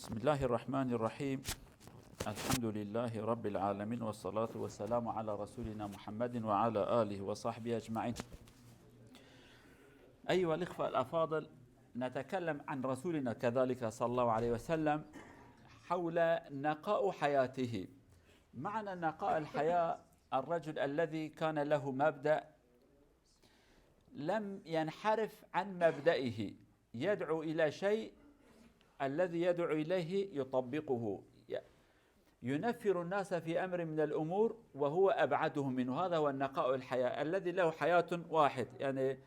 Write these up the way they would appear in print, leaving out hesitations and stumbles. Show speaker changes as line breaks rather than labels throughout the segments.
بسم الله الرحمن الرحيم. الحمد لله رب العالمين، والصلاة والسلام على رسولنا محمد وعلى آله وصحبه أجمعين. أيها الإخوة الأفاضل، نتكلم عن رسولنا كذلك صلى الله عليه وسلم حول نقاء حياته. معنى نقاء الحياة الرجل الذي كان له مبدأ لم ينحرف عن مبدئه، يدعو إلى شيء الذي يدعو إليه يطبقه، ينفر الناس في أمر من الأمور وهو أبعدهم منه. هذا هو النقاء الحياة الذي له حياة واحد، يعني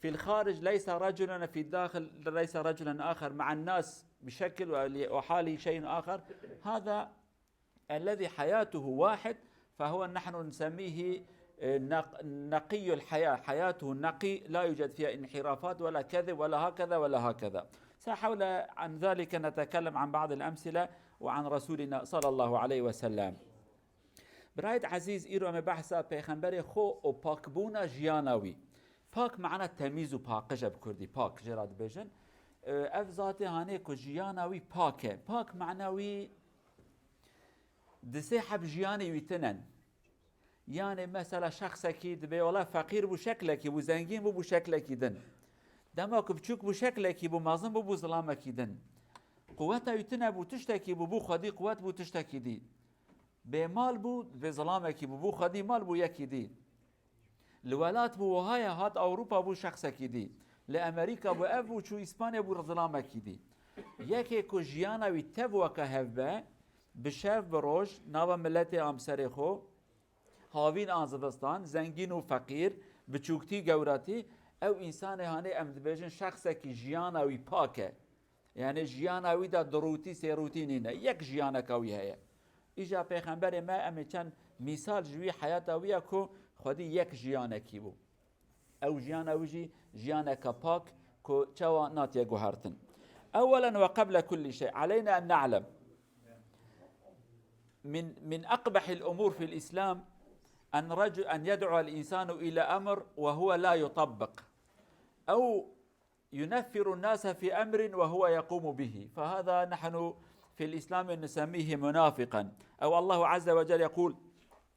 في الخارج ليس رجلا، في الداخل ليس رجلا آخر، مع الناس بشكل وحاله شيء آخر. هذا الذي حياته واحد، فهو نحن نسميه نقي الحياة، حياته نقي، لا يوجد فيها انحرافات ولا كذب ولا هكذا ولا هكذا. سأحاول عن ذلك نتكلم عن بعض الأمثلة وعن رسولنا صلى الله عليه وسلم. برايد عزيز إيرو أم بحثا پیغمبر خو و پاکبونا جیانوی. پاک معنى تمیز و پاکجه بکردی، پاک جراد بجن اف ذاتی هانه که جیانوی پاکه. پاک معنوی دسي حب جياني ويتنن، يعني مثلا شخص كي دبي والله فقير بو شكلك بو زنگين بو شكلك دن، دماك بچوك بو شكلك بو مازن بو ظلامك دن، قوتا يتنى بو تشتكي بو خدي قوات بو تشتكي دي، بمال بو بظلامك بو خدي مال بو يكي دي، الولات بو وهايا هات اوروبا بو شخصك دي، لامريكا بو اف بو شو اسبانيا بو ظلامك دي. يكي كو جيانا ويتبوا كهفبه بشف بروش ناوا ملت امسر خو هاوین آزادستان زنگین و فقیر بچوکتی گوراتی او انسان هانه امدبیجن شخصه که جیانوی پاکه، یعنی جیانوی دا دروتی سیروتی نینه، یک جیانکوی هیه. ایجا پیغمبر ما امی چند مثال جوی حیاتویه که خودی یک جیانکی بو، او جیانوی جی جیانک پاک که چوا ناتیه گوهرتن. اولا وقبل كل شيء علينا ان نعلم من اقبح الامور في الاسلام أن يدعو الإنسان إلى أمر وهو لا يطبق، أو ينفر الناس في أمر وهو يقوم به، فهذا نحن في الإسلام نسميه منافقا. أو الله عز وجل يقول: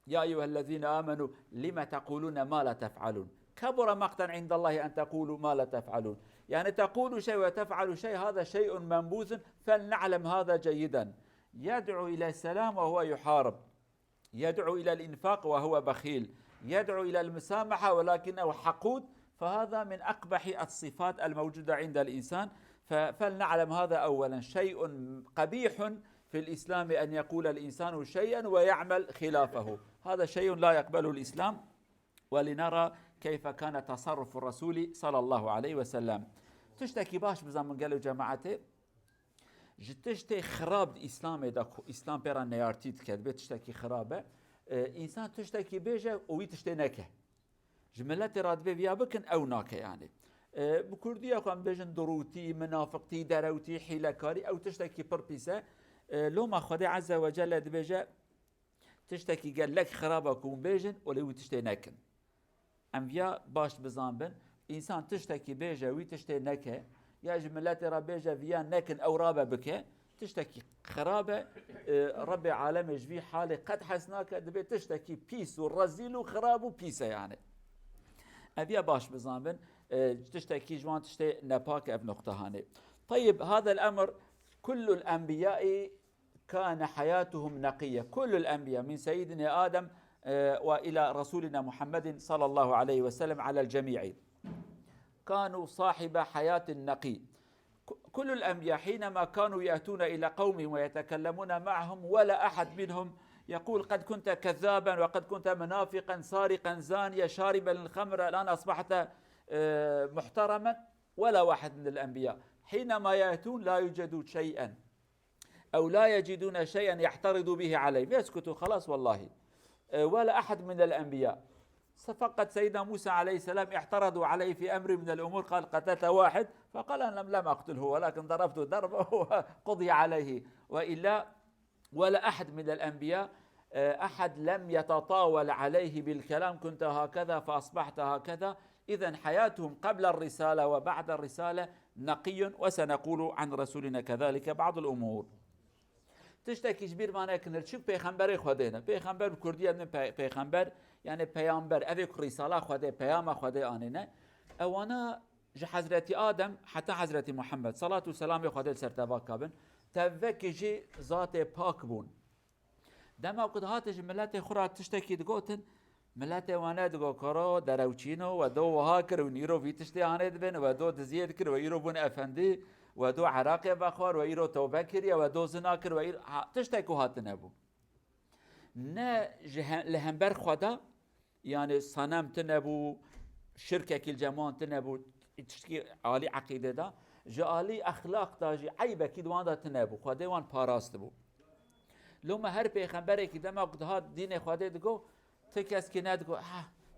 يا أيها الذين آمنوا لم تقولون ما لا تفعلون، كبر مقتا عند الله أن تقولوا ما لا تفعلون. يعني تقول شيء وتفعل شيء، هذا شيء منبوذ، فلنعلم هذا جيدا. يدعو إلى السلام وهو يحارب، يدعو إلى الإنفاق وهو بخيل، يدعو إلى المسامحة ولكنه حقود، فهذا من أقبح الصفات الموجودة عند الإنسان. فلنعلم هذا أولا. شيء قبيح في الإسلام أن يقول الإنسان شيئا ويعمل خلافه، هذا شيء لا يقبله الإسلام. ولنرى كيف كان تصرف الرسول صلى الله عليه وسلم. تشتكي باش بزمن قالوا جماعته جتشتي خراب اسلام دا اسلام برا نيارتيت كد بتشتكي خرابه انسان تشتكي بيجه او تشتي نكه جملات راد بيا بكن او ناكه، يعني بكرديه كان بيجن دروتي منافقتي دروتي حيلكاري او تشتكي بربيسه لو ما خدي عز وجل دبيجه تشتكي قال لك خرابكم بيجن ولو تشتي نكن انبياء باش بزامبن انسان تشتكي بيجه وي تشتي نكه يا جملات ربيجة فيا نكن أو رابة بك تشتكي خرابة رب عالم جبي حالي قد حسناك دبي تشتكي بيس والرزيل وخراب وبيسة، يعني أبيا باش بزامن تشتكي جوان تشتكي نباك أب نقطة هاني. طيب هذا الأمر كل الأنبياء كان حياتهم نقية، كل الأنبياء من سيدنا آدم وإلى رسولنا محمد صلى الله عليه وسلم على الجميع كانوا صاحب حياة نقي. كل الأنبياء حينما كانوا يأتون إلى قومهم ويتكلمون معهم ولا أحد منهم يقول قد كنت كذابا وقد كنت منافقا سارقا زانيا شاربا للخمر الآن أصبحت محترما، ولا واحد من الأنبياء حينما يأتون لا يوجدون شيئا أو لا يجدون شيئا يحترض به عليه يسكتوا خلاص والله. ولا أحد من الأنبياء، فقط سيدنا موسى عليه السلام اعترضوا عليه في أمر من الأمور، قال قتلت واحد، فقال أنا لم أقتله ولكن ضربته ضربه وقضي عليه. وإلا ولا أحد من الأنبياء أحد لم يتطاول عليه بالكلام كنت هكذا فأصبحت هكذا. إذن حياتهم قبل الرسالة وبعد الرسالة نقي، وسنقول عن رسولنا كذلك بعض الأمور. تشتكي جبير ما نكنر شو بيغمبر خدينا بيغمبر بكردية من بيغمبر يعني بيامبر أبيك رسالة خدي بيام خدي آننا أوانا ج حضرت آدم حتى حضرت محمد صلاة والسلام خدي سرتبا كابن تفك جي ذات باك بون دما قد هاتج ملات خرات تشتكي دقوتن ملات وانا دقو كرو دروچينو ودو وهاكر ونيرو في تشتي آند بن ودو تزيد كر ويرو بون أفندي ودو عراقي بخور ويرو توبه كريا ودو زنا كر ويرو تشتكو هاتن أبو نه لهمبر خدا يعني صنم تنبو شركة كل جمان تنبو تشتكي عالي عقيدة دا جالي أخلاق تاجي عيبة كدوان دا تنبو خدا وان باراست بو لو ما هر پیغمبره که دم وقت ها دین خدا دگو تو کس که ندگو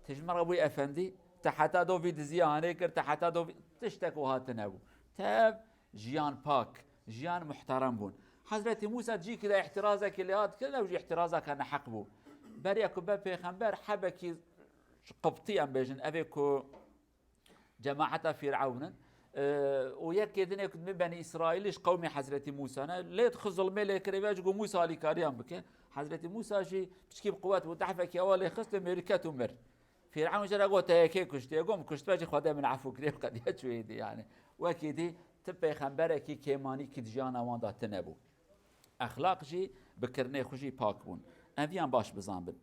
تجمر ابوی افندی تحت دو وید زیانه کر تحت دو تشتکو هات نبو تاب جیان پاک جیان محترم بون حضرت موسی جی که احترازه که لیاد که نوجی احترازه که نحق بو بری اکو به پیغمبر حبکی قبطی ام بیجن اوی کو جماعت فرعون وياك دنيا كنت من بني إسرائيلش قومي حضرت موسى أنا لا تخزل ملك رياج جو موسى على كاريان بك حضرت موسى شيء بشكي بقوات وتعرفك يا والله خصت أمريكا مر فرعون جرى قوة هيك كشت يقوم كشت باجي خدا من عفو كريم قد يشويدي يعني وكيدي تبي خنبرك كيماني كدجانا واندا تنبو أخلاق شيء بكرني خوشي باكبون أنفيان باش بزامبل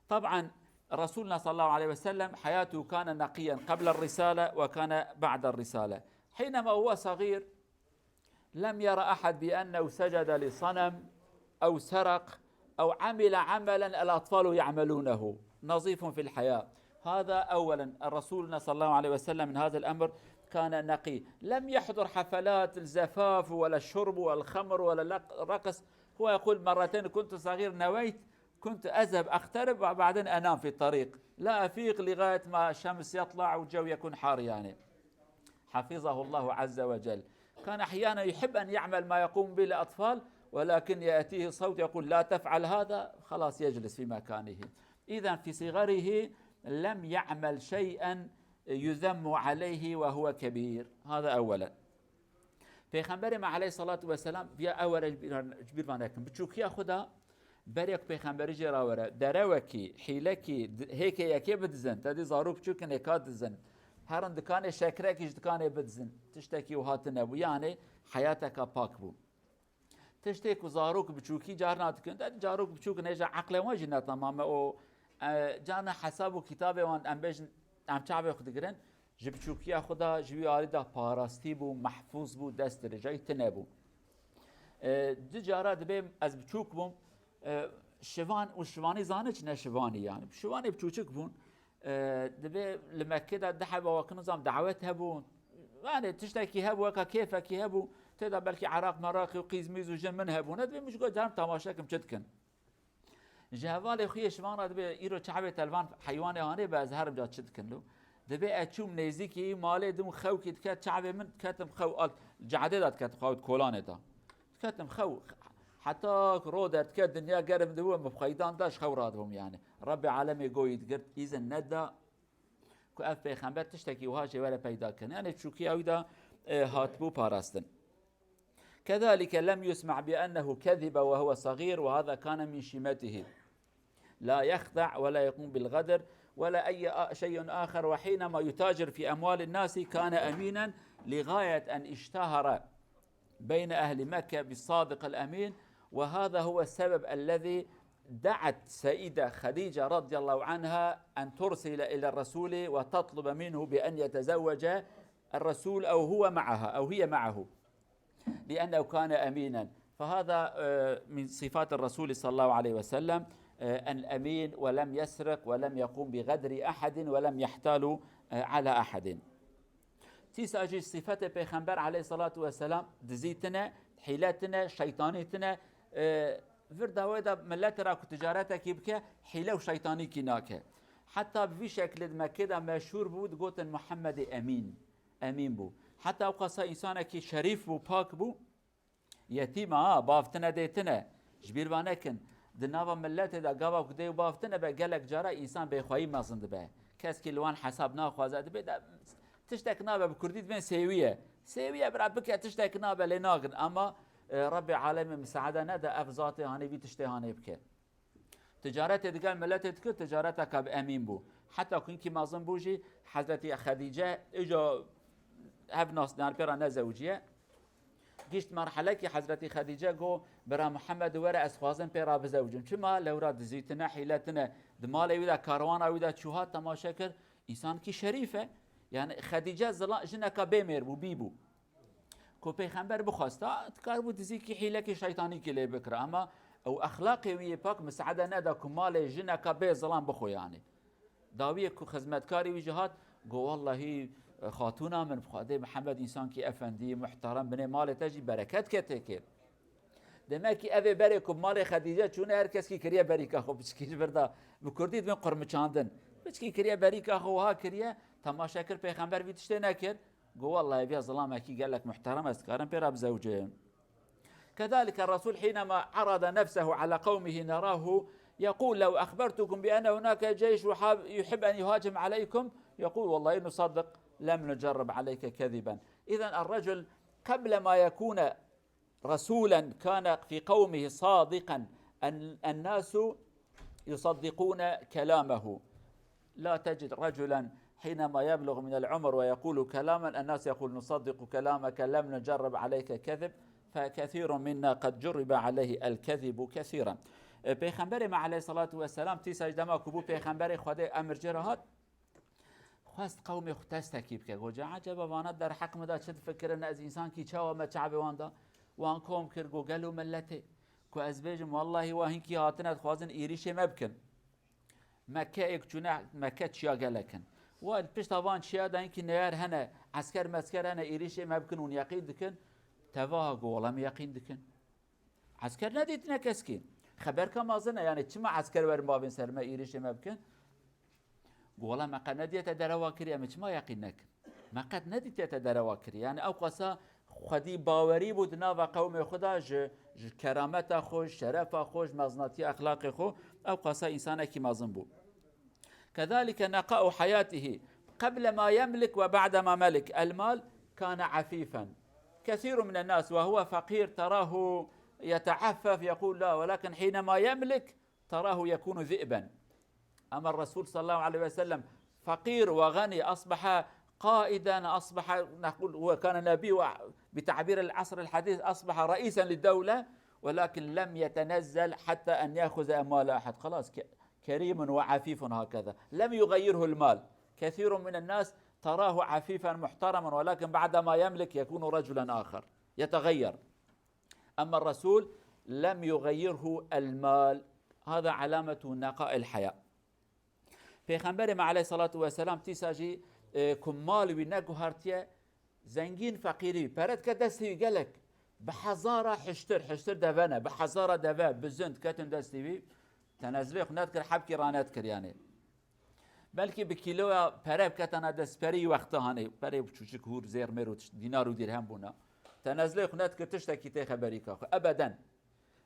طبعا رسولنا صلى الله عليه وسلم حياته كان نقيا قبل الرسالة وكان بعد الرسالة حينما هو صغير لم يرى أحد بأنه سجد لصنم أو سرق أو عمل عملا الأطفال يعملونه نظيف في الحياة هذا أولا رسولنا صلى الله عليه وسلم من هذا الأمر كان نقي لم يحضر حفلات الزفاف ولا الشرب ولا الخمر ولا الرقص هو يقول مرتين كنت صغير نويت كنت أذهب أقترب وبعدين أنام في الطريق لا أفيق لغاية ما الشمس يطلع والجو يكون حار يعني حفظه الله عز وجل كان أحيانا يحب أن يعمل ما يقوم به الأطفال ولكن يأتيه صوت يقول لا تفعل هذا خلاص يجلس في مكانه إذا في صغره لم يعمل شيئا يذم عليه وهو كبير هذا أولا پیغمبر عليه الصلاة والسلام بیا أولا جبير بانكم بتشوكيا خدا بريك پیغمبری جراوره دروکی حیلکی هيك یکی بدزن تدی زاروب چوکن یکات زن هرن دکان شکرکیش دکان بدزن تشتکی و هاتن ابو يعني حياتك باك بو تشتكي زاروك بچوكي جارنا تكن تدی جاروك بچوك نجا عقل ما جنا تماما او جانا حساب و کتاب وان ام بيجن ام چاوي خدگرن جبچوكي خدا جوي آريدا پاراستی بو محفوظ بو دست رجای تنبو دو جارا دبي از بچوك بوم شوان وشواني زانج نشواني يعني شواني بچوچك بون دبي لما كده دحب وكن نظام دعوتها بون يعني تشتكي هبو كيفك هبو تدا بلكي عراق مراقي وقيز ميز وجن من هبو ندبي مش قد جام تماشاكم چدكن جهوال خويا شوان دبي ايرو چعبه تلفان حيواني هاني بازهر بجا چدكن له دبي اتشوم نيزيكي مالي دم خو كي كات چعبه من كاتم خو جعدات كات خو كولانتا كاتم خو حتى رودت كد الدنيا قرب دوم بخيدان داش خوراتهم يعني رب عالمي قويد قرت إذا ندى كأف بيخمبر تشتكي وهاجي ولا بيدا كان يعني تشوكي أودا هاتبو باراستن كذلك لم يسمع بأنه كذب وهو صغير وهذا كان من شيمته لا يخدع ولا يقوم بالغدر ولا أي شيء آخر وحينما يتاجر في أموال الناس كان أمينا لغاية أن اشتهر بين أهل مكة بالصادق الأمين وهذا هو السبب الذي دعت سيدة خديجة رضي الله عنها أن ترسل إلى الرسول وتطلب منه بأن يتزوج الرسول أو هو معها أو هي معه لأنه كان أمينا فهذا من صفات الرسول صلى الله عليه وسلم الأمين ولم يسرق ولم يقوم بغدر أحد ولم يحتال على أحد تيساجي صفات پیغمبر عليه الصلاة والسلام دزيتنا حيلاتنا شيطانيتنا فرداويدا ملات راكو تجارتك يبكى حيلة وشيطاني كناك حتى بفي شكل ما كده مشهور بود قوت محمد أمين بو حتى وقصا إنسانك شريف بو باك بو يتيما بافتنا ديتنا جبير بانكن دنابا ملات دا قابا كده بافتنا بقالك جارا إنسان بيخواهي مازند به كاسكي لوان حساب ناخوازد بيدا تشتك نابا بكرديت بين سيوية براد بكي تشتك نابا لناغن أما رب عالم مساعده نده افزات هاني بي تشتي هاني بك تجارت دقال ملتت كل تجارتك بامين بو حتى كنكي مازن بوجي حضرت خديجه اجا هف ناس نار بيرا نزوجيه گشت مرحله که حضرت خدیجه گو برا محمد وره از خوازن پیرا بزوجم چما لورا دزیتنا حیلتنا دمال ویدا کاروان ویدا چوها تماشا کر انسان کی شریفه یعنی خدیجه زلا جنکا بمیر بو بیبو کو پیغمبر بخواستا کار بو دزی کی حیله کی شیطانی کی لی بکر اما او اخلاقی وی پاک مساعده ندا کمال جنکا به ظلام بخو یعنی داوی کو خدمتکاری وی جهات گو والله خاتونا من بخاطر محمد انسان کی افندی محترم بنه مال تجی برکت کته که دمکی اوی بری مال خدیجه چون هر کس کی کریه بریکا خو بچکیش بردا بکردید من قرم چاندن بچکی کریه بریکا خو ها کریه تماشا کر پیغمبر بیتشته نکر گو والله بیا ظلام کی قال لك محترم است کارم پیرا بزوجه كذلك الرسول حينما عرض نفسه على قومه نراه يقول لو أخبرتكم بأن هناك جيش يحب أن يهاجم عليكم يقول والله نصدق لم نجرب عليك كذبا. إذن الرجل قبل ما يكون رسولا كان في قومه صادقا الناس يصدقون كلامه. لا تجد رجلا حينما يبلغ من العمر ويقول كلاما الناس يقول نصدق كلامك لم نجرب عليك كذب، فكثير منا قد جرب عليه الكذب كثيرا. پیغمبر ما علیه الصلاة والسلام تی سجده ما کبو پیغمبر خدا امر جرهات خواست قوم خودست تکیب که گوجه عجب وانات در حق مدا چه فکرن از انسان کی چاو ما چعب واندا وان قوم کر گو گلو ملته کو از بیجم والله واهین کی هاتنت خوازن ایریش مبکن مکه یک چونه مکه چیا گلکن و پشت وان چیا دین کی نیار هنه عسكر مسكر هنه ایریش مبکن ون یقین دکن تواه گو والله یقین دکن عسكر ندیت نکسکین خبر كم أظن يعني تما عسكر ور ما بين سلمة إيريش ما بكن والله ما قد نديت درواكري أما تما يقينك ما قد نديت درواكري يعني أو قصا خدي باوري بدنا وقوم خدا ج كرامت خوش شرف خوش مزناتي أخلاق خو أو قصا إنسان كي مازن بو. كذلك نقاء حياته قبل ما يملك وبعد ما ملك. المال كان عفيفا كثير من الناس وهو فقير تراه يتعفف يقول لا، ولكن حينما يملك تراه يكون ذئبا. أما الرسول صلى الله عليه وسلم فقير وغني أصبح قائدا، أصبح نقول هو كان نبي بتعبير العصر الحديث أصبح رئيسا للدولة، ولكن لم يتنزل حتى أن يأخذ أموال أحد. خلاص كريم وعفيف هكذا، لم يغيره المال. كثير من الناس تراه عفيفا محترما ولكن بعدما يملك يكون رجلا آخر يتغير. أما الرسول لم يغيره المال، هذا علامة نقاء الحياة. پیغمبر ما علیه الصلاة والسلام تیساجی کمال و نگو هرتیه زنگین فقیری پرد که دستی گلک بحزارة حشتر دوانه بحزارة دوا بزند کتن دستی تنزلی خونت کر حبکی رانت کر یعنی بلکه بکیلو پرب کتن دست پری وقتا هنه پری بچوچک هور زیر مرو دینار و درهم بونا تنزلی خونت کر تشتکی تی خبری که ابدا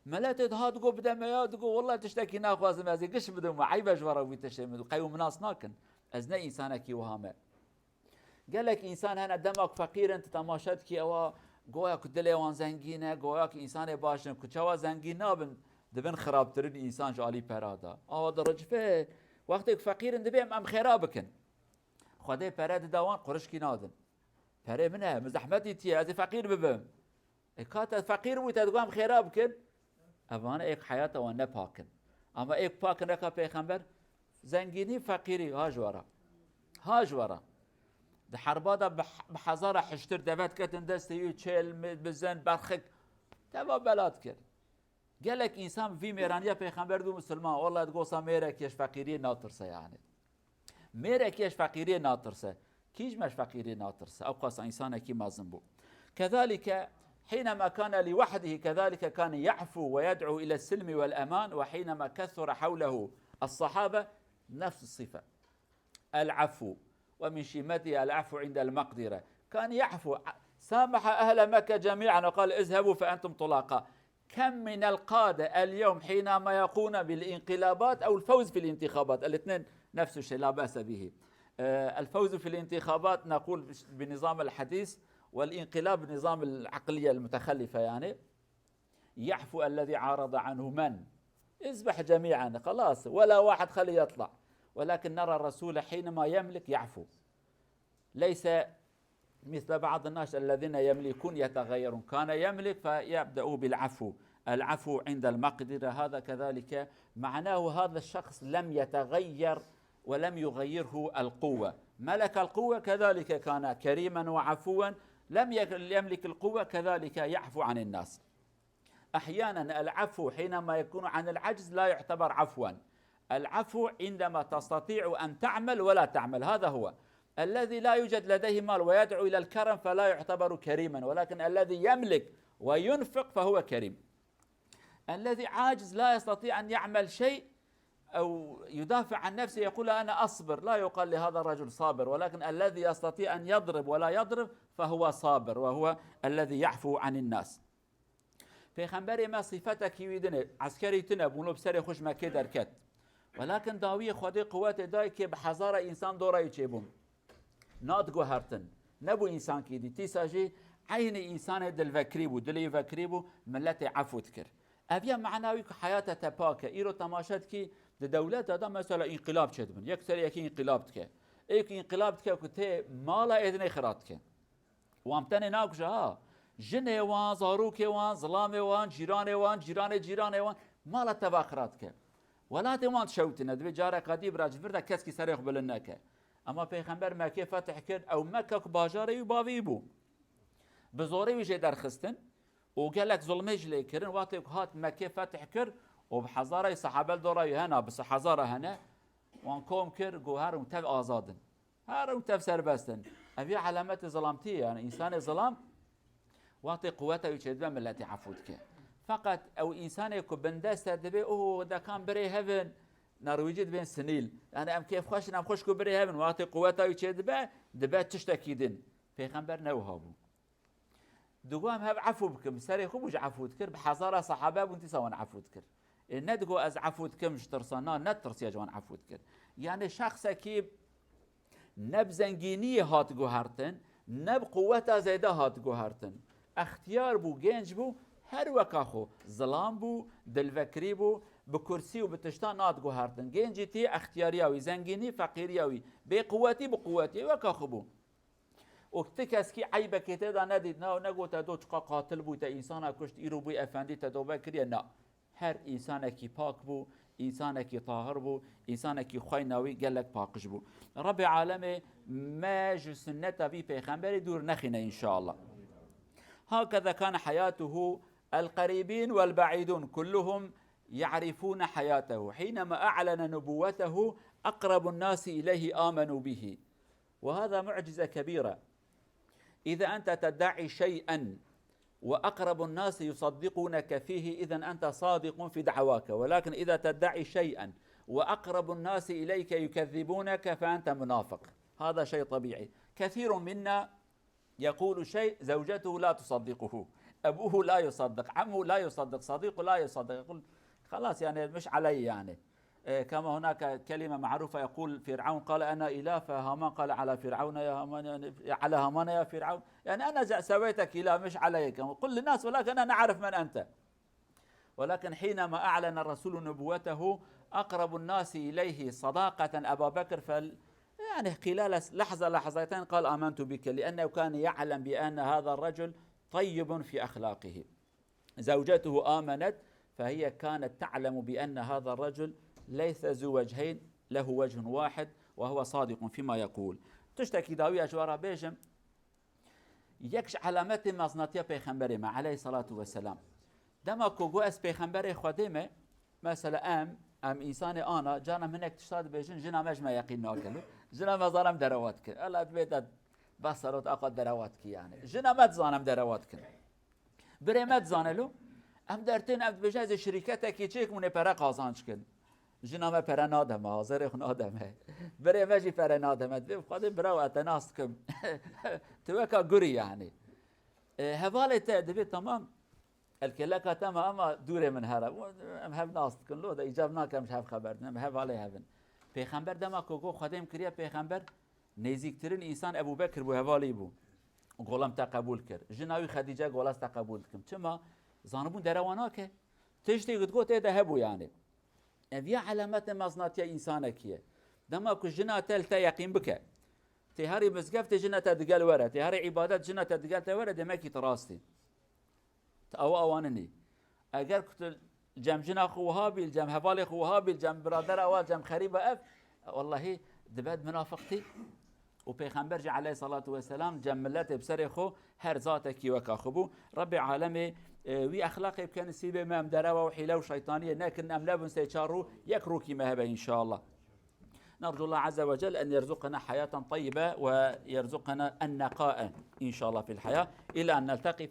ملت هاد گو بدم یاد گو والله تشتکی ناخوازم از گش بدم عیبش ورا وی تشمد قیوم ناس ناکن از نه انسان کی وهامه قالك انسان هنا دمك فقير انت تماشات کی او گویا کدل وان زنگینه گویا که انسان باشن کچوا زنگین نابن دبن خرابترین انسان جالی پرادا او درجه وقتی فقیر دبم ام خرابکن خدای پراد دوان قرش کی نادن پره منه مزحمتی تی از فقیر ببم اکات فقیر بو تدغام خرابکن اوان ایک حیات و نه پاکن اما ایک پاک نکا پیغمبر زنگینی فقیری هاجورا ده حربادا بحزارة حشتر دفت كتن دستی چل بزن برخك تبا بلاد کرد قالك انسان في ميرانيا پیغمبر دو مسلمان والله تقوصا ميرك يش فقيري ناطرسه يعني ميرك يش فقيري ناطرسه كيش مش فقيري ناطرسه او قاص انسان كي مازن بو. كذلك حينما كان لوحده كذلك كان يعفو ويدعو إلى السلم والأمان، وحينما كثر حوله الصحابة نفس الصفة العفو، ومن شيمته العفو عند المقدرة. كان يعفو سامح أهل مكة جميعا وقال اذهبوا فأنتم طلاقاء. كم من القادة اليوم حينما يقومون بالانقلابات أو الفوز في الانتخابات، الاثنين نفس الشيء لا بأس به. الفوز في الانتخابات نقول بنظام الحديث والانقلاب بنظام العقلية المتخلفة يعني يعفو الذي عارض عنه من؟ اذبح جميعا خلاص ولا واحد خلي يطلع. ولكن نرى الرسول حينما يملك يعفو، ليس مثل بعض الناس الذين يملكون يتغيرون. كان يملك فيبدأ بالعفو، العفو عند المقدرة. هذا كذلك معناه هذا الشخص لم يتغير ولم يغيره القوة. ملك القوة كذلك كان كريما وعفوا، لم يملك القوة كذلك يعفو عن الناس. أحيانا العفو حينما يكون عن العجز لا يعتبر عفوا. العفو عندما تستطيع أن تعمل ولا تعمل، هذا هو. الذي لا يوجد لديه مال ويدعو إلى الكرم فلا يعتبر كريما، ولكن الذي يملك وينفق فهو كريم. الذي عاجز لا يستطيع أن يعمل شيء أو يدافع عن نفسه يقول أنا أصبر، لا يقال لهذا الرجل صابر. ولكن الذي يستطيع أن يضرب ولا يضرب فهو صابر، وهو الذي يعفو عن الناس. پیغمبر ما صفتك ویدنه عسکری تنه بونو بسر خوش مکه درکت، ولكن داوی خودی قوت دای که به هزار انسان دورای چه بوم ناد گوهرتن نبو انسان کی دی تیساجی عین انسان دل فکری بو دلی فکری بو ملت عفوت کر. اویا معناوی که حیات تپاکه ایرو تماشات کی د دولت آدم مثلا انقلاب چه بون یک سری یکی انقلاب که ایک انقلاب که کته مالا ادنه خرات که وامتن ناکجا ها جنه وان زاروک وان ظلام وان جیران وان جیران وان مالا تباخرات که ولات وان شوتنا دبی جاره قدی براج فردا کس کی سریخ بلنه که. اما پیغمبر مکه فتح کرد او مکه باجاره باوی بو بزوری ویجه درخستن و گلک ظلمش لیکرن وقتی هات مکه فتح کرد و بحزاره صحابه دورای هنا بس حزاره هنا وان کوم کر گوهر متف آزادن هر متف سربستن. اوی علامت ظلامتی يعني انسان ظلام وقتی قوته يشد ملت عفوت که. فقط او انسان که بندست دبی او دا کان بری هفن نرویجید بین سنیل يعني ام كيف خوش نم خوش کو بری هفن وقتی قوته يشد دبا تشتكيدن. پیغمبر نوها بو دوام هب عفو بكم سري خوبش عفوت كر بحزارة صحابة وانت سوان عفوت كر ندقو از عفوت كمش ترسانا نترس يا جوان عفوت كر. يعني شخص كيب نب زنگینی هات گوهرتن نب قوتا زیده هات گوهرتن اختیار بو گنج بو هر وکا خو ظلام بو دلوکری بو بکرسی و بتشتان نات گوهرتن گنجی تی اختیاریاوی زنگینی فقیریاوی بی قوتی بقوتی وکا خو بو وقتی کس کی عیبه که تدا ندید نه نگو تا دو چقا قاتل بو تا انسان کشت ایرو بوی افندی تا دو بکریه نه هر انسان کی پاک بو انسان کی طاهر بو انسان کی خوی نوی گلک پاکش بو. رب عالم ما جو سنت في پیغمبر دور نخینه ان شاء الله. هكذا كان حياته القريبين والبعيدون كلهم يعرفون حياته. حينما أعلن نبوته أقرب الناس إليه آمنوا به، وهذا معجزة كبيرة. إذا أنت تدعي شيئا وأقرب الناس يصدقونك فيه إذن أنت صادق في دعواك، ولكن إذا تدعي شيئا وأقرب الناس إليك يكذبونك فأنت منافق. هذا شيء طبيعي. كثير منا يقول شيء زوجته لا تصدقه، أبوه لا يصدق، عمه لا يصدق، صديقه لا يصدق، يقول خلاص يعني مش علي يعني. كما هناك كلمة معروفة يقول فرعون قال أنا إله، فهامان قال على فرعون يا هامان على هامان يا فرعون، يعني أنا سويتك إله مش عليك، قل للناس ولكن أنا أعرف من أنت. ولكن حينما أعلن الرسول نبوته أقرب الناس إليه صداقة أبا بكر يعني خلال لحظتين قال آمنت بك، لأنه كان يعلم بأن هذا الرجل طيب في أخلاقه. زوجته آمنت فهي كانت تعلم بأن هذا الرجل ليس ذو وجهين، له وجه واحد وهو صادق فيما يقول. تشتكي داوي أجوارا بيجم يكش علامات مزناتيا پیغمبر ما عليه الصلاة والسلام. دما كوغو اس پیغمبر خودمه مثلا ام انسان انا جانا منك تشتاد بيجن جنا مجمع يقين ناكلو جنا مزارم دروات كر الا بيت بصرت اقد دروات كي يعني جنا ما تزانم دروات كر بريمت زانلو ام درتين ام بجاز شركتك يچيك من پرا قازانچ كن جنا ما پرا نادم حاضر خن ادم بريمجي پرا نادم خود برو اتناسكم توكا غري يعني هوالت دبي تمام الكلاكا تما اما دوره من هرب ام هف ناس كن لو ده اجابنا كم هف خبر نم هف عليه هفن. پیغمبر دما کوگو خدیم کریه پیغمبر نزیکترین انسان ابو بکر بو هوالی بو گولم تقبول کرد جناوی خدیجه گولاس تقبول کم چما زانبون درواناك تشتي قد قوت ذهبوا يعني افيا علامات مازنات انسانك دما كو جنا تلتا يقين بك تهاري مسقفت جنا تدقل ورا تهاري عبادات جنا تدقل ورا دمكي تراستي او اوانني اگر كنت جم جنا خوهابي الجم هفالي خوهابي الجم برادر اول جم خريبه اف والله دبد منافقتي وبيغمبر عليه الصلاة والسلام جملت بسر خو هر ذاتك وكاخبو رب عالمي وي أخلاقي بكان سيبه مام دروا وحيلة وشيطانية لكن أم لابن سيشارو يكروكي مهبة إن شاء الله. نرجو الله عز وجل أن يرزقنا حياة طيبة ويرزقنا النقاء إن شاء الله في الحياة إلى أن نلتقي في